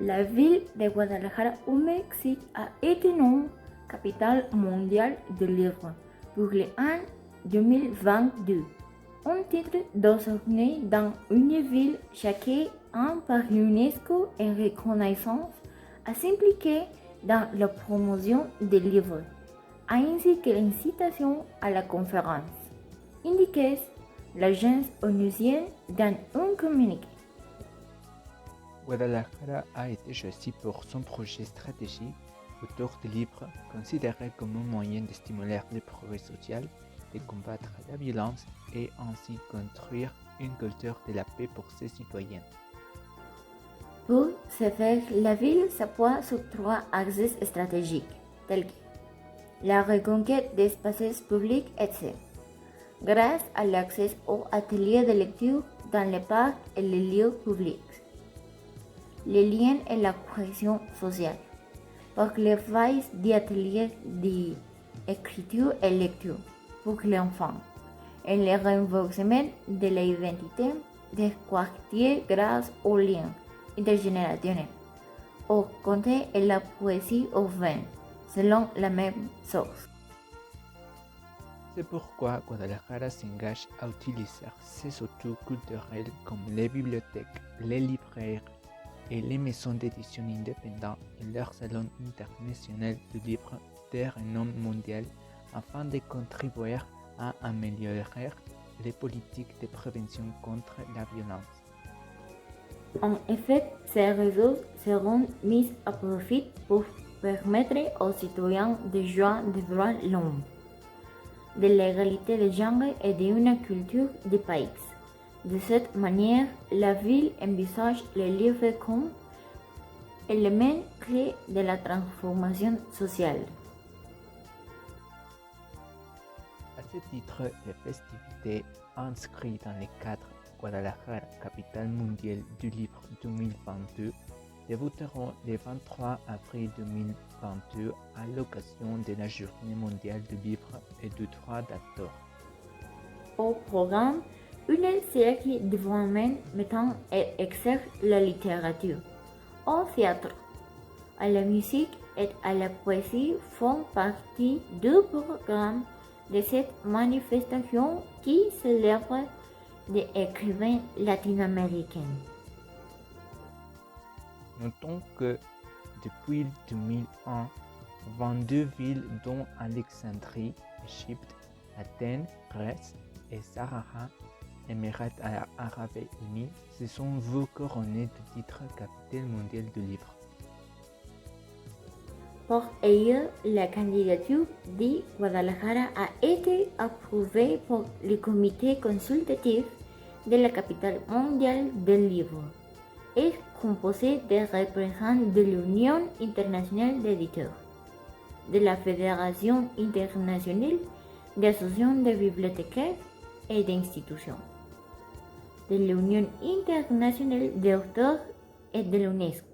La ville de Guadalajara au Mexique a été nommée capitale mondiale du livre pour l'an 2022. Un titre décerné dans une ville chaque an par l'UNESCO et reconnaissance à s'impliquer dans la promotion des livres, ainsi que l'incitation à la conférence, indiquait l'agence onusienne dans un communiqué. Guadalajara a été choisi pour son projet stratégique autour des livres, considéré comme un moyen de stimuler le progrès social, de combattre la violence et ainsi construire une culture de la paix pour ses citoyens. Pour ce faire, la ville s'appuie sur 3 axes stratégiques, tels que la reconquête d'espaces publics, etc., grâce à l'accès aux ateliers de lecture dans les parcs et les lieux publics, les liens et la cohésion sociale, pour les failles d'ateliers d'écriture et lecture pour les enfants, et le renforcement de l'identité des quartiers grâce aux liens intergénérationnels, au conte et la poésie urbaine, selon la même source. C'est pourquoi Guadalajara s'engage à utiliser ses atouts culturels comme les bibliothèques, les librairies et les maisons d'édition indépendantes et leur salon international du livre de renom mondial afin de contribuer à améliorer les politiques de prévention contre la violence. En effet, ces réseaux seront mis à profit pour permettre aux citoyens de jouir des droits de l'homme, de l'égalité de genre et d'une culture de pays. De cette manière, la ville envisage le livre comme élément clé de la transformation sociale. À ce titre, les festivités inscrites dans le cadre Guadalajara, capitale mondiale du livre 2022, débuteront le 23 avril 2022 à l'occasion de la Journée mondiale du livre et du droit d'auteur. Au programme, une série d'événements mettant et exerce la littérature, au théâtre, à la musique et à la poésie font partie du programme de cette manifestation qui célèbre des écrivains latino-américains. Notons que depuis 2001, 22 villes dont Alexandrie, Égypte, Athènes, Grèce et Sahara, Émirats arabes unis, se sont vues couronnées du titre capitale mondiale du livre. Pour ello, la candidature de Guadalajara a été approuvée par le comité consultatif de la capitale mondiale du livre, est composé des représentants de l'Union internationale d'éditeurs, de la Fédération internationale des associations de bibliothécaires et d'institutions, de l'Union internationale d'auteurs et de l'UNESCO.